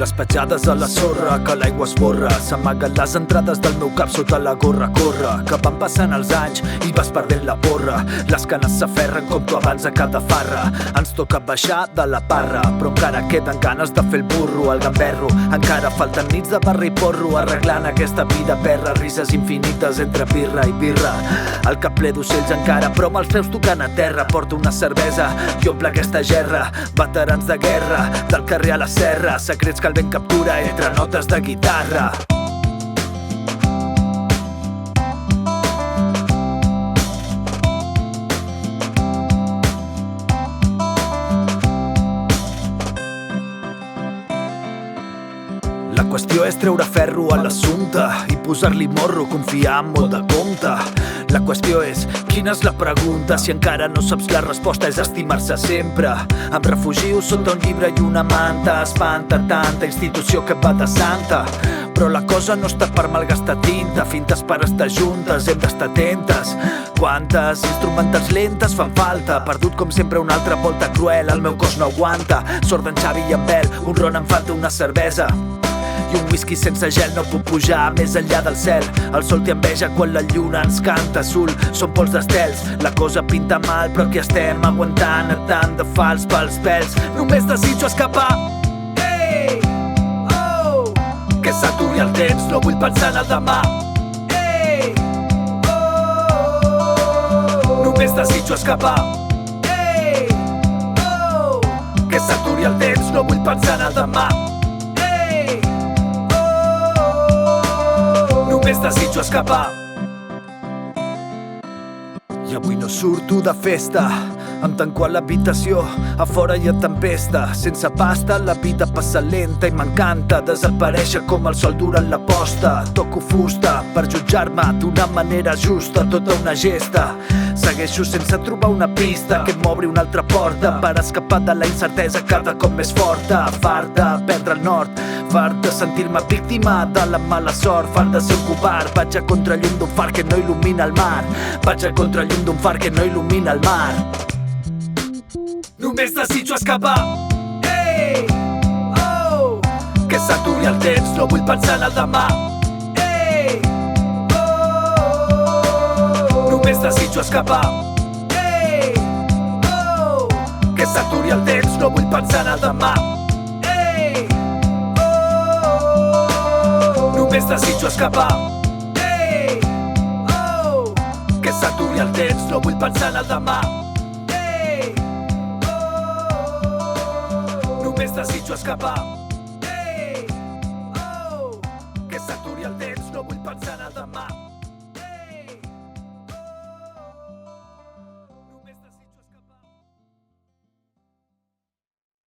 les petjades a la sorra, que l'aigua esborra. S'amaguen les entrades del meu cap sota la gorra. Corre, que van passant els anys i vas perdent la porra. Les canes s'aferren com tu abans a cada farra. Ens toca baixar de la parra, però encara queden ganes de fer el burro, el gamberro. Encara falten nits de barra i porro, arreglant aquesta vida perra. Rises infinites entre birra i birra. El cap ple d'ocells encara, però amb els peus tocant a terra. Porto una cervesa i omple aquesta gerra. Veterans de guerra, del carrer a la serra. Secrets que el vent captura entre notes de guitarra. La qüestió és treure ferro a l'assumpte i posar-li morro, confiar amb molt de compte. La qüestió és, quina és la pregunta? Si encara no saps la resposta, és estimar-se sempre. Em refugio sota un llibre i una manta. Espanta tanta institució que va de santa. Però la cosa no està per malgastar tinta. Fintes per estar juntes, hem d'estar atentes. Quantes instrumentals lentes fan falta? Perdut com sempre una altra volta cruel. El meu cos no aguanta. Sort d'en Xavi i en Bel, un ron em falta una cervesa i un whisky sense gel. No puc pujar més enllà del cel. El sol t'hi enveja quan la lluna ens canta azul. Són pols d'estels, la cosa pinta mal, però aquí estem aguantant a tant de fals pels pèls. Només desitjo escapar. Ei, oh, que s'aturi el temps, no vull pensar en el demà. Ei, oh, només desitjo escapar. Ei, oh, que s'aturi el temps, no vull pensar en el demà. Només desitjo escapar. I avui no surto de festa, em tanco a l'habitació, a fora hi ha tempesta. Sense pasta la vida passa lenta i m'encanta desaparèixer com el sol durant la posta. Toco fusta per jutjar-me d'una manera justa, tota una gesta. Segueixo sense trobar una pista que m'obri una altra porta per escapar de la incertesa cada cop més forta. Fart de perdre el nord, fart de sentir-me víctima de la mala sort, fart de ser un covard. Vaig a contrallum d'un far que no il·lumina el mar. Vaig a contrallum d'un far que no il·lumina el mar. Només desitjo escapar. Ei, oh, que s'aturi el temps, no vull pensar en el demà. Ei, oh, només desitjo escapar. Ei, oh, que s'aturi el temps, no vull pensar en el demà. Ei, oh, només desitjo escapar. Ei, oh, que s'aturi el temps, no vull pensar en el demà. Només desitjo escapar.